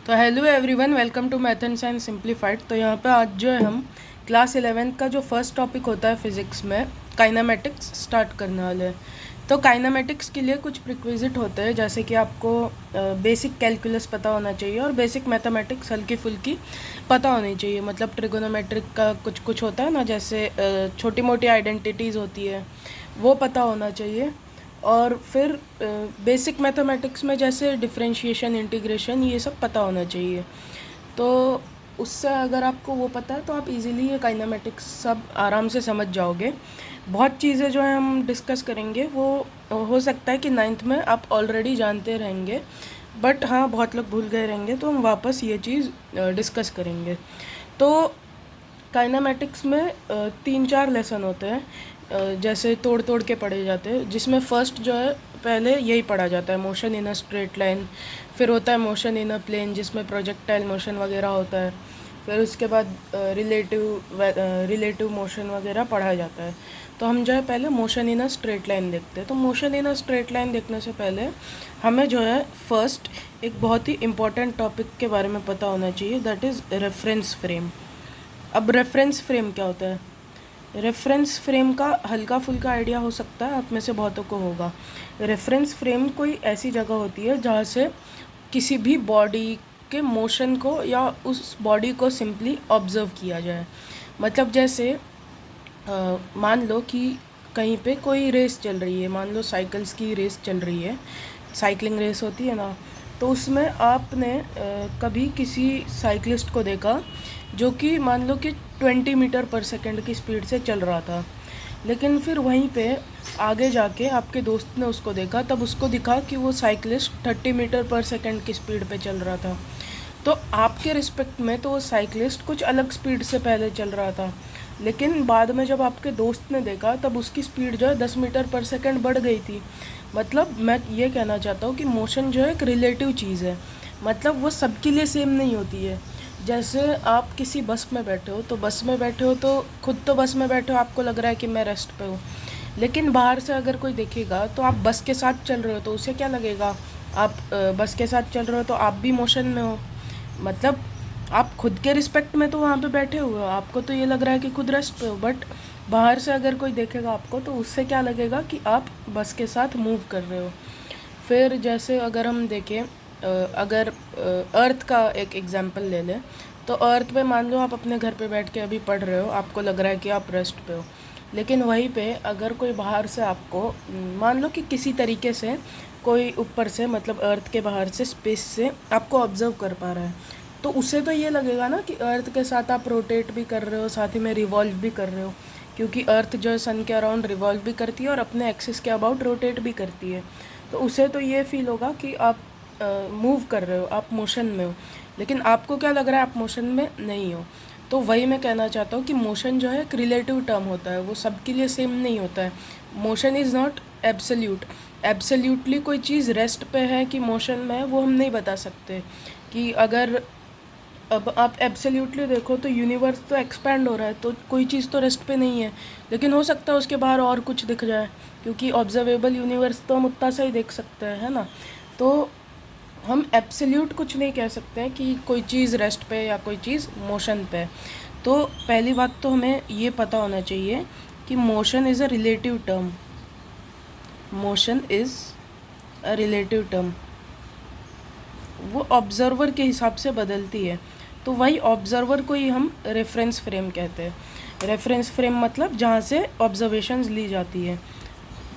तो hello everyone, welcome to math and science simplified. तो यहाँ पे आज जो है हम क्लास 11th का जो फर्स्ट टॉपिक होता है फिज़िक्स में, काइनेमेटिक्स स्टार्ट करने वाले हैं। तो काइनेमेटिक्स के लिए कुछ प्रिक्विजिट होते हैं, जैसे कि आपको बेसिक कैलकुलस पता होना चाहिए और बेसिक मैथमेटिक्स हल्की फुल्की पता होनी चाहिए। मतलब ट्रिगोनोमेट्रिक का कुछ कुछ होता है ना, जैसे छोटी मोटी आइडेंटिटीज़ होती है, वो पता होना चाहिए। और फिर बेसिक मैथमेटिक्स में जैसे डिफरेंशिएशन, इंटीग्रेशन, ये सब पता होना चाहिए। तो उससे अगर आपको वो पता है तो आप इजीली ये काइनेमेटिक्स सब आराम से समझ जाओगे। बहुत चीज़ें जो है हम डिस्कस करेंगे वो हो सकता है कि 9th में आप ऑलरेडी जानते रहेंगे, बट हाँ बहुत लोग भूल गए रहेंगे, तो हम वापस ये चीज़ डिस्कस करेंगे। तो काइनेमेटिक्स में 3-4 लेसन होते हैं, जैसे तोड़ तोड़ के पढ़े जाते हैं, जिसमें फर्स्ट जो है पहले यही पढ़ा जाता है, motion in a straight line. फिर होता है मोशन इन अ प्लेन, जिसमें प्रोजेक्टाइल मोशन वगैरह होता है। फिर उसके बाद रिलेटिव मोशन वगैरह पढ़ा जाता है। तो हम जो है पहले motion in a straight line देखते हैं। तो motion in a straight line देखने से पहले हमें जो है फर्स्ट एक बहुत ही इम्पॉर्टेंट टॉपिक के बारे में पता होना चाहिए, दैट इज़ रेफरेंस फ्रेम। अब रेफरेंस फ्रेम क्या होता है? रेफरेंस फ्रेम का हल्का फुल्का आइडिया हो सकता है आप में से बहुतों को होगा। रेफरेंस फ्रेम कोई ऐसी जगह होती है जहाँ से किसी भी बॉडी के मोशन को या उस बॉडी को सिंपली ऑब्जर्व किया जाए। मतलब जैसे मान लो कि कहीं पे कोई रेस चल रही है, मान लो साइकिल्स की रेस चल रही है, साइकिलिंग रेस होती है ना, तो उसमें आपने कभी किसी साइकिलिस्ट को देखा जो कि मान लो कि 20 मीटर पर सेकंड की स्पीड से चल रहा था। लेकिन फिर वहीं पे आगे जाके आपके दोस्त ने उसको देखा, तब उसको दिखा कि वो साइकिलिस्ट 30 मीटर पर सेकंड की स्पीड पे चल रहा था। तो आपके रिस्पेक्ट में तो वो साइकिलिस्ट कुछ अलग स्पीड से पहले चल रहा था, लेकिन बाद में जब आपके दोस्त ने देखा तब उसकी स्पीड जो है 10 मीटर पर सेकंड बढ़ गई थी। मतलब मैं ये कहना चाहता हूँ कि मोशन जो है एक रिलेटिव चीज़ है, मतलब वो सबके लिए सेम नहीं होती है। जैसे आप किसी बस में बैठे हो, तो बस में बैठे हो तो खुद तो बस में बैठे हो, आपको लग रहा है कि मैं रेस्ट पे हूँ, लेकिन बाहर से अगर कोई देखेगा तो आप बस के साथ चल रहे हो तो उसे क्या लगेगा? आप बस के साथ चल रहे हो तो आप भी मोशन में हो। मतलब आप खुद के रिस्पेक्ट में तो वहाँ पे बैठे हुए हो, आपको तो ये लग रहा है कि खुद रेस्ट पे हो, बट बाहर से अगर कोई देखेगा आपको तो उससे क्या लगेगा कि आप बस के साथ मूव कर रहे हो। फिर जैसे अगर हम देखें, अगर अर्थ का एक एग्जांपल ले लें, तो अर्थ पे मान लो आप अपने घर पे बैठ के अभी पढ़ रहे हो, आपको लग रहा है कि आप रेस्ट पे हो, लेकिन वहीं पे अगर कोई बाहर से आपको मान लो कि किसी तरीके से कोई ऊपर से, मतलब अर्थ के बाहर से, स्पेस से आपको ऑब्जर्व कर पा रहा है, तो उसे तो ये लगेगा ना कि अर्थ के साथ आप रोटेट भी कर रहे हो, साथ ही में रिवॉल्व भी कर रहे हो, क्योंकि अर्थ जो है सन के अराउंड रिवॉल्व भी करती है और अपने एक्सिस के अबाउट रोटेट भी करती है। तो उसे तो ये फील होगा कि आप मूव कर रहे हो, आप मोशन में हो, लेकिन आपको क्या लग रहा है? आप मोशन में नहीं हो। तो वही मैं कहना चाहता हूँ कि मोशन जो है एक रिलेटिव टर्म होता है, वो सबके लिए सेम नहीं होता है। Motion is not absolute. Absolutely कोई चीज़ रेस्ट पे है कि मोशन में है, वो हम नहीं बता सकते। कि अगर अब आप एब्सोल्यूटली देखो तो यूनिवर्स तो एक्सपैंड हो रहा है, तो कोई चीज़ तो रेस्ट पे नहीं है, लेकिन हो सकता है उसके बाहर और कुछ दिख जाए, क्योंकि ऑब्जर्वेबल यूनिवर्स तो हम उतना सा ही देख सकते हैं, है ना। तो हम एब्सोल्यूट कुछ नहीं कह सकते हैं कि कोई चीज़ रेस्ट पे या कोई चीज़ मोशन पे। तो पहली बात तो हमें ये पता होना चाहिए कि motion is a relative term. Motion is a relative term, वो ऑब्जर्वर के हिसाब से बदलती है। तो वही ऑब्जर्वर को ही हम रेफरेंस फ्रेम कहते हैं। रेफरेंस फ्रेम मतलब जहाँ से ऑब्जर्वेशंस ली जाती है।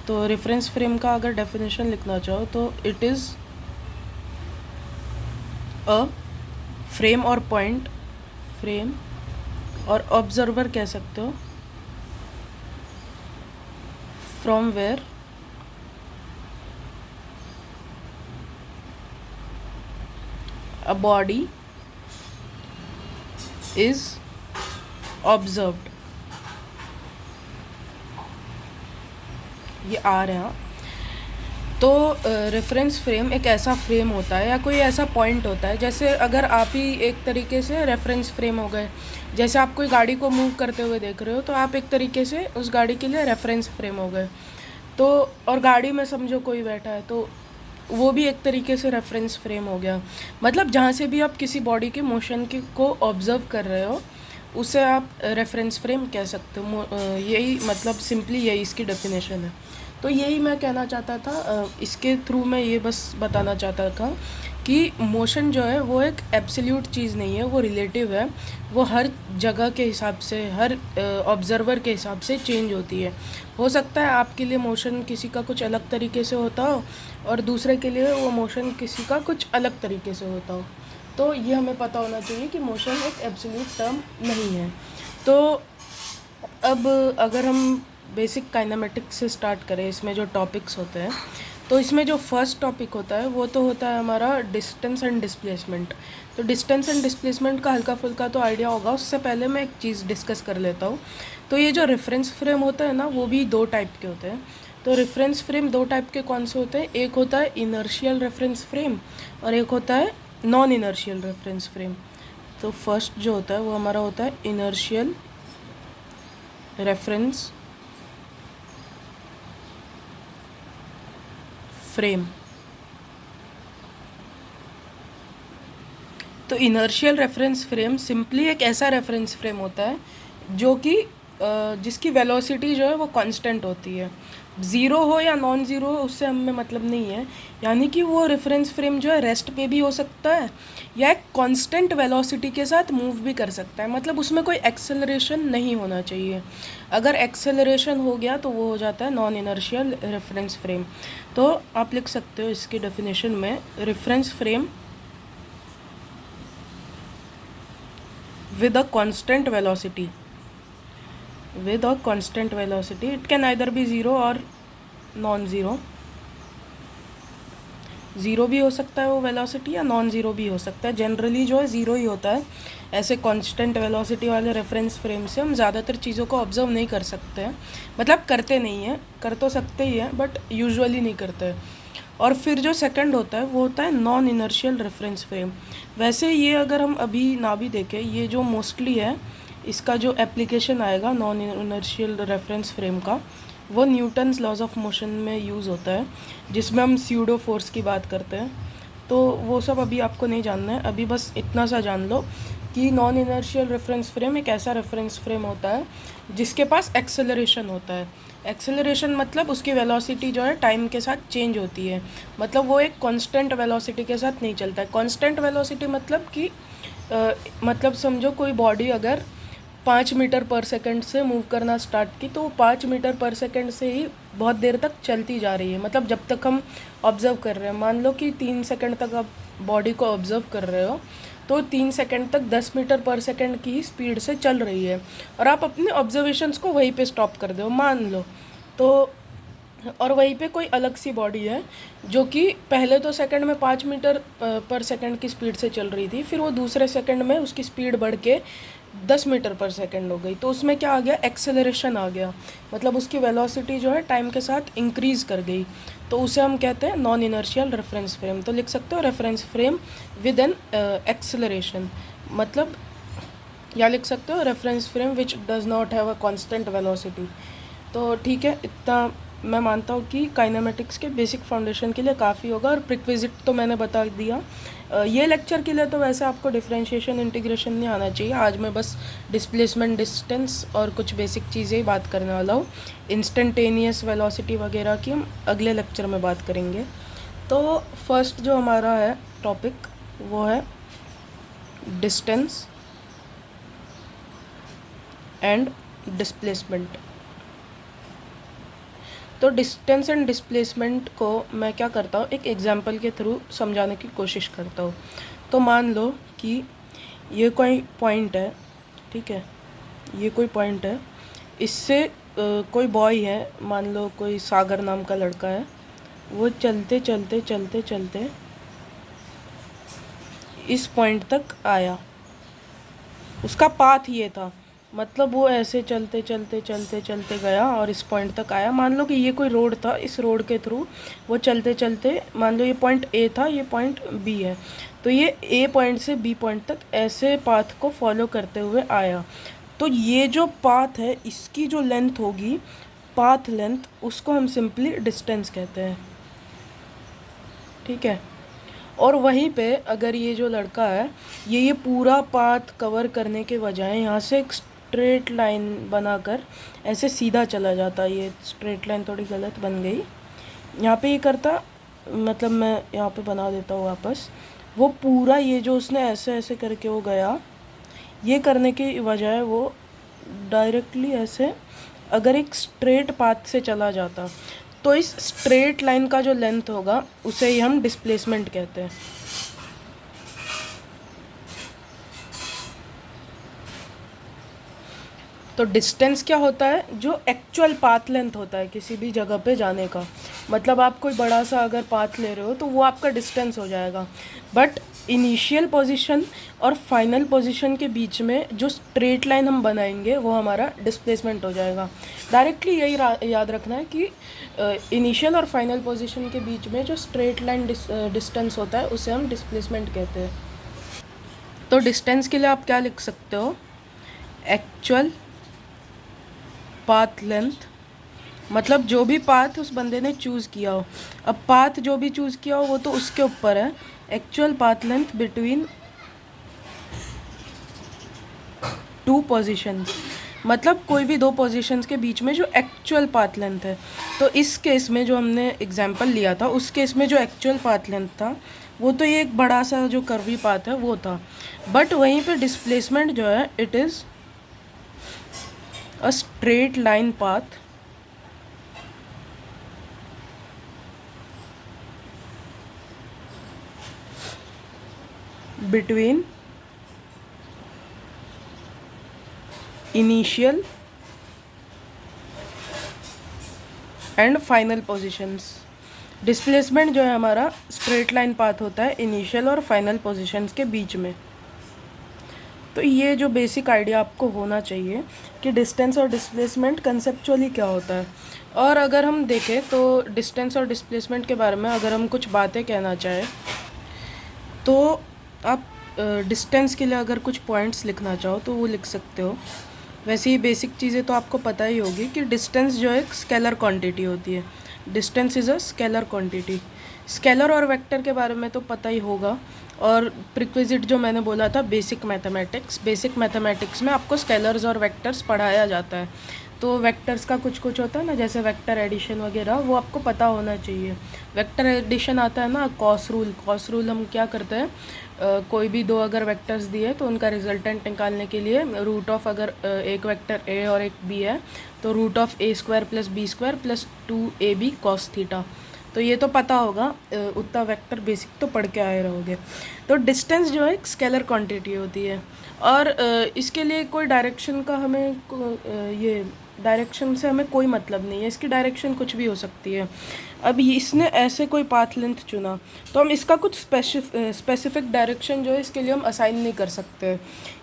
तो रेफरेंस फ्रेम का अगर डेफिनेशन लिखना चाहो तो इट इज़ अ फ्रेम और पॉइंट, फ्रेम और ऑब्जर्वर कह सकते हो, from where a body is observed. ये आ रहे हैं। तो रेफरेंस फ्रेम एक ऐसा फ्रेम होता है या कोई ऐसा पॉइंट होता है, जैसे अगर आप ही एक तरीके से रेफरेंस फ्रेम हो गए। जैसे आप कोई गाड़ी को मूव करते हुए देख रहे हो तो आप एक तरीके से उस गाड़ी के लिए रेफरेंस फ्रेम हो गए। तो और गाड़ी में समझो कोई बैठा है, तो वो भी एक तरीके से रेफरेंस फ्रेम हो गया। मतलब जहाँ से भी आप किसी बॉडी के मोशन के को ऑब्ज़र्व कर रहे हो उसे आप रेफरेंस फ्रेम कह सकते हो। यही मतलब सिंपली यही इसकी डेफिनेशन है। तो यही मैं कहना चाहता था, इसके थ्रू मैं ये बस बताना चाहता था कि मोशन जो है वो एक एब्सोल्यूट चीज़ नहीं है, वो रिलेटिव है। वो हर जगह के हिसाब से, हर ऑब्ज़र्वर के हिसाब से चेंज होती है। हो सकता है आपके लिए मोशन किसी का कुछ अलग तरीके से होता हो और दूसरे के लिए वो मोशन किसी का कुछ अलग तरीके से होता हो। तो ये हमें पता होना चाहिए कि मोशन एक एब्सोल्यूट टर्म नहीं है। तो अब अगर हम बेसिक काइनेमेटिक्स से स्टार्ट करें, इसमें जो टॉपिक्स होते हैं, तो इसमें जो फर्स्ट टॉपिक होता है वो तो होता है हमारा डिस्टेंस एंड डिस्प्लेसमेंट। तो डिस्टेंस एंड डिस्प्लेसमेंट का हल्का फुल्का तो आइडिया होगा, उससे पहले मैं एक चीज़ डिस्कस कर लेता हूँ। तो ये जो रेफरेंस फ्रेम होता है ना, वो भी दो टाइप के होते हैं। तो रेफरेंस फ्रेम दो टाइप के कौन से होते हैं? एक होता है इनर्शियल रेफरेंस फ्रेम और एक होता है नॉन इनर्शियल रेफरेंस फ्रेम। तो फर्स्ट जो होता है वो हमारा होता है इनर्शियल रेफरेंस फ्रेम। तो इनर्शियल रेफरेंस फ्रेम सिंपली एक ऐसा रेफरेंस फ्रेम होता है जो कि जिसकी वेलोसिटी जो है वो कांस्टेंट होती है। ज़ीरो हो या नॉन ज़ीरो हो उससे हमें मतलब नहीं है। यानी कि वो रेफरेंस फ्रेम जो है रेस्ट पे भी हो सकता है या एक कांस्टेंट वेलोसिटी के साथ मूव भी कर सकता है। मतलब उसमें कोई एक्सेलरेशन नहीं होना चाहिए। अगर एक्सेलरेशन हो गया तो वो हो जाता है नॉन इनर्शियल रेफरेंस फ्रेम। तो आप लिख सकते हो इसकी डेफिनेशन में, reference frame with a constant velocity, with a constant velocity, it can either be zero or non zero. Zero भी हो सकता है वो वेलोसिटी या नॉन ज़ीरो भी हो सकता है। जनरली जो है ज़ीरो ही होता है। ऐसे कांस्टेंट वेलोसिटी वाले रेफरेंस फ्रेम से हम ज़्यादातर चीज़ों को ऑब्जर्व नहीं कर सकते हैं। मतलब करते नहीं हैं, कर तो सकते ही हैं बट यूजुअली नहीं करते हैं। और फिर जो सेकंड होता है वो होता है नॉन इनर्शियल रेफरेंस फ्रेम। वैसे ये अगर हम अभी ना भी देखें, ये जो मोस्टली है इसका जो एप्लीकेशन आएगा नॉन इनर्शियल रेफरेंस फ्रेम का, वो न्यूटन्स लॉज ऑफ मोशन में यूज़ होता है, जिसमें हम स्यूडो फोर्स की बात करते हैं। तो वो सब अभी आपको नहीं जानना है, अभी बस इतना सा जान लो कि नॉन इनर्शियल रेफरेंस फ्रेम एक ऐसा रेफरेंस फ्रेम होता है जिसके पास एक्सेलरेशन होता है। एक्सेलरेशन मतलब उसकी वेलोसिटी जो है टाइम के साथ चेंज होती है। मतलब वो एक कांस्टेंट वेलोसिटी के साथ नहीं चलता है। कांस्टेंट वेलोसिटी मतलब कि मतलब समझो कोई बॉडी अगर 5 मीटर पर सेकंड से मूव करना स्टार्ट की, तो 5 मीटर पर सेकंड से ही बहुत देर तक चलती जा रही है। मतलब जब तक हम ऑब्ज़र्व कर रहे हैं, मान लो कि 3 सेकंड तक आप बॉडी को ऑब्ज़र्व कर रहे हो, तो 3 सेकंड तक 10 मीटर पर सेकंड की ही स्पीड से चल रही है और आप अपने ऑब्जर्वेशंस को वहीं पे स्टॉप कर दो मान लो। तो और वहीं पे कोई अलग सी बॉडी है जो कि पहले तो सेकंड में 5 मीटर पर सेकंड की स्पीड से चल रही थी, फिर वो दूसरे सेकंड में उसकी स्पीड बढ़ के 10 मीटर पर सेकंड हो गई। तो उसमें क्या आ गया? एक्सेलरेशन आ गया। मतलब उसकी वेलोसिटी जो है टाइम के साथ इंक्रीज़ कर गई। तो उसे हम कहते हैं नॉन इनर्शियल रेफरेंस फ्रेम। तो लिख सकते हो reference frame with an acceleration. मतलब या लिख सकते हो reference frame which does not have a constant velocity. तो ठीक है, इतना मैं मानता हूँ कि काइनेमेटिक्स के बेसिक फाउंडेशन के लिए काफ़ी होगा और प्रिक्विजिट तो मैंने बता दिया। ये लेक्चर के लिए तो वैसे आपको डिफरेंशिएशन इंटीग्रेशन नहीं आना चाहिए। आज मैं बस डिस्प्लेसमेंट, डिस्टेंस और कुछ बेसिक चीज़ें ही बात करने वाला हूँ। इंस्टेंटेनियस वेलोसिटी वगैरह की हम अगले लेक्चर में बात करेंगे। तो फर्स्ट जो हमारा है टॉपिक वो है डिस्टेंस एंड डिस्प्लेसमेंट। तो डिस्टेंस एंड डिस्प्लेसमेंट को मैं क्या करता हूँ, एक एग्जांपल के थ्रू समझाने की कोशिश करता हूँ। तो मान लो कि ये कोई पॉइंट है, ठीक है, ये कोई पॉइंट है, इससे कोई बॉय है, मान लो कोई सागर नाम का लड़का है, वो चलते चलते चलते चलते इस पॉइंट तक आया। उसका पाथ ये था, मतलब वो ऐसे चलते चलते चलते चलते गया और इस पॉइंट तक आया। मान लो कि ये कोई रोड था, इस रोड के थ्रू वो चलते चलते, मान लो ये पॉइंट ए था, ये पॉइंट बी है, तो ये ए पॉइंट से बी पॉइंट तक ऐसे पाथ को फॉलो करते हुए आया। तो ये जो पाथ है इसकी जो लेंथ होगी, पाथ लेंथ, उसको हम सिंपली डिस्टेंस कहते हैं। ठीक है। और वहीं पे अगर ये जो लड़का है ये पूरा पाथ कवर करने के बजाय यहाँ से एक स्ट्रेट लाइन बनाकर ऐसे सीधा चला जाता, ये स्ट्रेट लाइन थोड़ी गलत बन गई यहाँ पे, ये करता, मतलब मैं यहाँ पे बना देता हूँ वापस, वो पूरा ये जो उसने ऐसे ऐसे करके वो गया, ये करने की बजाय वो डायरेक्टली ऐसे अगर एक स्ट्रेट पाथ से चला जाता तो इस स्ट्रेट लाइन का जो लेंथ होगा उसे ही हम डिस्प्लेसमेंट कहते हैं। तो डिस्टेंस क्या होता है, जो एक्चुअल पाथ लेंथ होता है किसी भी जगह पे जाने का। मतलब आप कोई बड़ा सा अगर पाथ ले रहे हो तो वो आपका डिस्टेंस हो जाएगा, बट इनिशियल पोजीशन और फाइनल पोजीशन के बीच में जो स्ट्रेट लाइन हम बनाएंगे वो हमारा डिस्प्लेसमेंट हो जाएगा। डायरेक्टली यही याद रखना है कि इनिशियल और फाइनल पोजीशन के बीच में जो स्ट्रेट लाइन डिस्टेंस होता है उसे हम डिस्प्लेसमेंट कहते हैं। तो डिस्टेंस के लिए आप क्या लिख सकते हो, एक्चुअल पाथ लेंथ, मतलब जो भी पाथ उस बंदे ने चूज़ किया हो, अब पाथ जो भी चूज़ किया हो वो तो उसके ऊपर है, actual path length between two positions, मतलब कोई भी दो पोजीशंस के बीच में जो एक्चुअल पाथ लेंथ है। तो इस केस में जो हमने एग्जांपल लिया था उस केस में जो एक्चुअल पाथ लेंथ था वो तो ये एक बड़ा सा जो कर्वी पाथ है वो था, बट वहीं पे डिस्प्लेसमेंट जो है it is a straight line path between initial and final positions. Displacement जो है हमारा स्ट्रेट लाइन पाथ होता है इनिशियल और फाइनल पोजीशंस के बीच में। तो ये जो बेसिक आइडिया आपको होना चाहिए कि डिस्टेंस और डिस्प्लेसमेंट कंसेप्चुअली क्या होता है। और अगर हम देखें तो डिस्टेंस और डिस्प्लेसमेंट के बारे में अगर हम कुछ बातें कहना चाहें तो आप डिस्टेंस के लिए अगर कुछ पॉइंट्स लिखना चाहो तो वो लिख सकते हो। वैसे ही बेसिक चीज़ें तो आपको पता ही होगी कि डिस्टेंस जो है एक स्केलर क्वांटिटी होती है। Distance is a scalar quantity. Scalar और वेक्टर के बारे में तो पता ही होगा। और प्रीक्विजिट जो मैंने बोला था बेसिक मैथमेटिक्स में आपको स्केलर्स और वेक्टर्स पढ़ाया जाता है। तो वेक्टर्स का कुछ कुछ होता है ना, जैसे वेक्टर एडिशन वगैरह, वो आपको पता होना चाहिए। वेक्टर एडिशन आता है ना कॉस रूल हम क्या करते हैं, कोई भी दो अगर वेक्टर्स दिए तो उनका रिजल्टेंट निकालने के लिए रूट ऑफ, अगर एक वेक्टर ए और एक बी है तो root of a square plus b square plus 2ab cos theta. तो ये तो पता होगा, उतना वेक्टर बेसिक तो पढ़ के आए रहोगे। तो डिस्टेंस जो है एक स्केलर क्वांटिटी होती है और इसके लिए कोई डायरेक्शन का हमें ये डायरेक्शन से हमें कोई मतलब नहीं है, इसकी डायरेक्शन कुछ भी हो सकती है। अब इसने ऐसे कोई पाथ लेंथ चुना तो हम इसका कुछ स्पेसिफिक डायरेक्शन जो है इसके लिए हम असाइन नहीं कर सकते।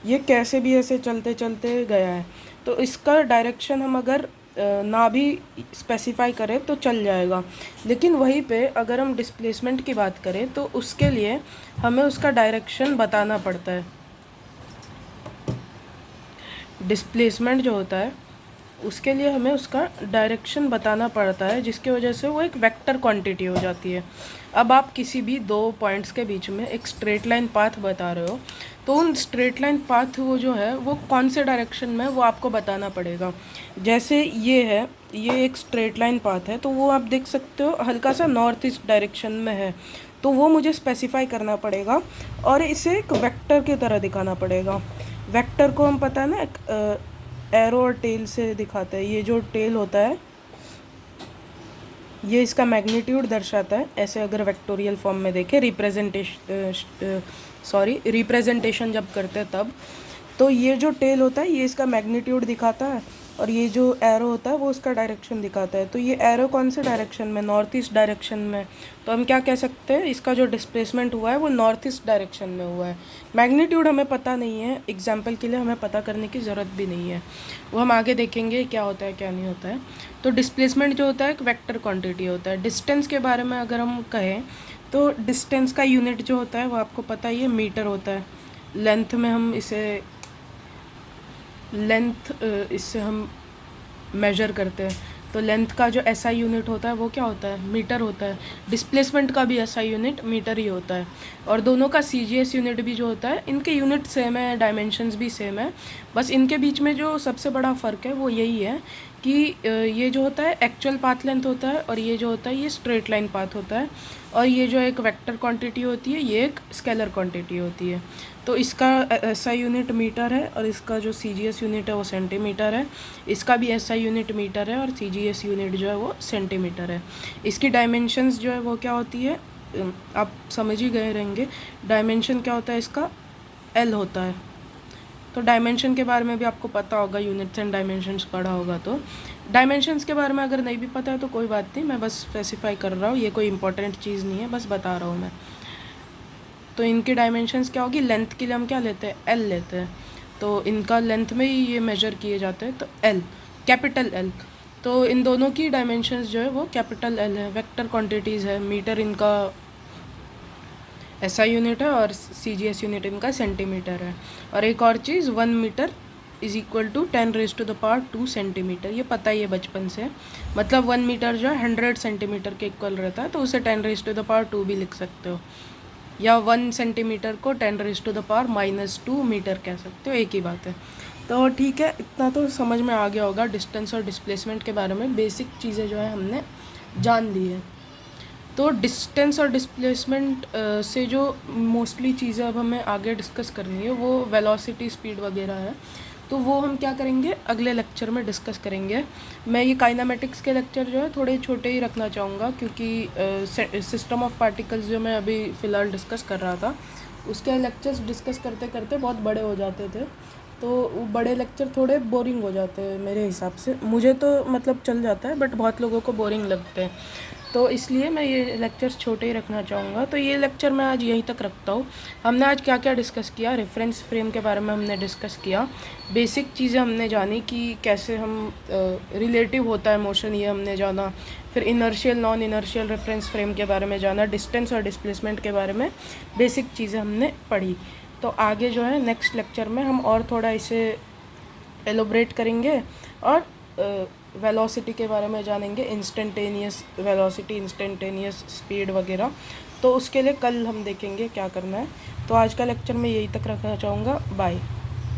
ये कैसे भी ऐसे चलते चलते गया है तो इसका डायरेक्शन हम अगर ना भी स्पेसिफाई करें तो चल जाएगा। लेकिन वहीं पे अगर हम डिस्प्लेसमेंट की बात करें तो उसके लिए हमें उसका डायरेक्शन बताना पड़ता है। डिस्प्लेसमेंट जो होता है उसके लिए हमें उसका डायरेक्शन बताना पड़ता है, जिसकी वजह से वो एक वेक्टर क्वांटिटी हो जाती है। अब आप किसी भी दो पॉइंट्स के बीच में एक स्ट्रेट लाइन पाथ बता रहे हो तो उन स्ट्रेट लाइन पाथ वो जो है वो कौन से डायरेक्शन में वो आपको बताना पड़ेगा। जैसे ये है, ये एक स्ट्रेट लाइन पाथ है तो वो आप देख सकते हो हल्का सा नॉर्थ ईस्ट डायरेक्शन में है, तो वो मुझे स्पेसिफाई करना पड़ेगा और इसे एक वेक्टर की तरह दिखाना पड़ेगा। वेक्टर को हम पता है ना एक एरो और टेल से दिखाते हैं। ये जो टेल होता है ये इसका मैग्नीट्यूड दर्शाता है। ऐसे अगर वेक्टोरियल फॉर्म में देखें रिप्रेजेंटेशन जब करते हैं तब, तो ये जो टेल होता है ये इसका मैग्नीट्यूड दिखाता है और ये जो एरो होता है वो उसका डायरेक्शन दिखाता है। तो ये एरो कौन से डायरेक्शन में, नॉर्थ ईस्ट डायरेक्शन में, तो हम क्या कह सकते हैं इसका जो डिस्प्लेसमेंट हुआ है वो नॉर्थ ईस्ट डायरेक्शन में हुआ है। मैग्नीट्यूड हमें पता नहीं है, एग्जाम्पल के लिए हमें पता करने की ज़रूरत भी नहीं है, वो हम आगे देखेंगे क्या होता है क्या नहीं होता है। तो डिस्प्लेसमेंट जो होता है एक वेक्टर क्वान्टिटी होता है। डिस्टेंस के बारे में अगर हम कहें तो डिस्टेंस का यूनिट जो होता है वो आपको पता ही है, मीटर होता है। लेंथ में हम इससे हम मेजर करते हैं। तो लेंथ का जो एसआई यूनिट होता है वो क्या होता है, मीटर होता है। डिस्प्लेसमेंट का भी एसआई यूनिट मीटर ही होता है। और दोनों का सीजीएस यूनिट भी जो होता है, इनके यूनिट सेम है, डायमेंशंस भी सेम है। बस इनके बीच में जो सबसे बड़ा फ़र्क है वो यही है कि ये जो होता है एक्चुअल पाथ लेंथ होता है, और ये जो होता है ये स्ट्रेट लाइन पाथ होता है। और ये जो एक वेक्टर क्वांटिटी होती है ये एक स्केलर क्वांटिटी होती है। तो इसका एसआई यूनिट मीटर है, और इसका जो सीजीएस यूनिट है वो सेंटीमीटर है। इसका भी एसआई यूनिट मीटर है, और सीजीएस यूनिट जो है वो सेंटीमीटर है। इसकी डायमेंशंस जो है वो क्या होती है, आप समझ ही गए रहेंगे। डायमेंशन क्या होता है इसका, एल होता है। तो डायमेंशन के बारे में भी आपको पता होगा, यूनिट्स एंड डायमेंशंस पढ़ा होगा। तो डायमेंशंस के बारे में अगर नहीं भी पता है तो कोई बात नहीं, मैं बस स्पेसिफाई कर रहा हूँ, ये कोई इंपॉर्टेंट चीज़ नहीं है, बस बता रहा हूँ मैं। तो इनकी डायमेंशंस क्या होगी, लेंथ के लिए हम क्या लेते हैं, एल लेते हैं। तो इनका लेंथ में ही ये मेजर किए जाते हैं, तो एल, कैपिटल एल। तो इन दोनों की डायमेंशंस जो है वो कैपिटल एल है। वेक्टर क्वांटिटीज़ है, मीटर इनका एसआई यूनिट है, और सीजीएस यूनिट इनका सेंटीमीटर है। और एक और चीज़, 1 metre is equal to 10⁻² centimetre, ये पता ही है बचपन से। मतलब 1 मीटर जो है 100 सेंटीमीटर के इक्वल रहता है, तो उसे 10⁻² भी लिख सकते हो, या 1 सेंटीमीटर को 10⁻⁻² मीटर कह सकते हो, एक ही बात है। तो ठीक है, इतना तो समझ में आ गया होगा डिस्टेंस और डिस्प्लेसमेंट के बारे में। बेसिक चीज़ें जो है हमने जान ली है। तो डिस्टेंस और डिस्प्लेसमेंट से जो मोस्टली चीज़ें अब हमें आगे डिस्कस करनी है वो वेलोसिटी, स्पीड वगैरह है। तो वो हम क्या करेंगे, अगले लेक्चर में डिस्कस करेंगे। मैं ये काइनेमेटिक्स के लेक्चर जो है थोड़े छोटे ही रखना चाहूँगा, क्योंकि सिस्टम ऑफ पार्टिकल्स जो मैं अभी फ़िलहाल डिस्कस कर रहा था, उसके लेक्चर्स डिस्कस करते करते बहुत बड़े हो जाते थे। तो वो बड़े लेक्चर थोड़े बोरिंग हो जाते हैं मेरे हिसाब से। मुझे तो मतलब चल जाता है, बट बहुत लोगों को बोरिंग लगते हैं। तो इसलिए मैं ये लेक्चर्स छोटे ही रखना चाहूँगा। तो ये लेक्चर मैं आज यहीं तक रखता हूँ। हमने आज क्या क्या डिस्कस किया, रेफरेंस फ्रेम के बारे में हमने डिस्कस किया, बेसिक चीज़ें हमने जानी कि कैसे हम रिलेटिव होता है मोशन, ये हमने जाना। फिर inertial, non inertial reference frame के बारे में जाना, डिस्टेंस और डिस्प्लेसमेंट के बारे में बेसिक चीज़ें हमने पढ़ी। तो आगे जो है नेक्स्ट लेक्चर में हम और थोड़ा इसे एलोब्रेट करेंगे, और वेलोसिटी के बारे में जानेंगे, इंस्टेंटेनियस वेलोसिटी, इंस्टेंटेनियस स्पीड वगैरह। तो उसके लिए कल हम देखेंगे क्या करना है। तो आज का लेक्चर मैं यही तक रखना चाहूँगा। बाय।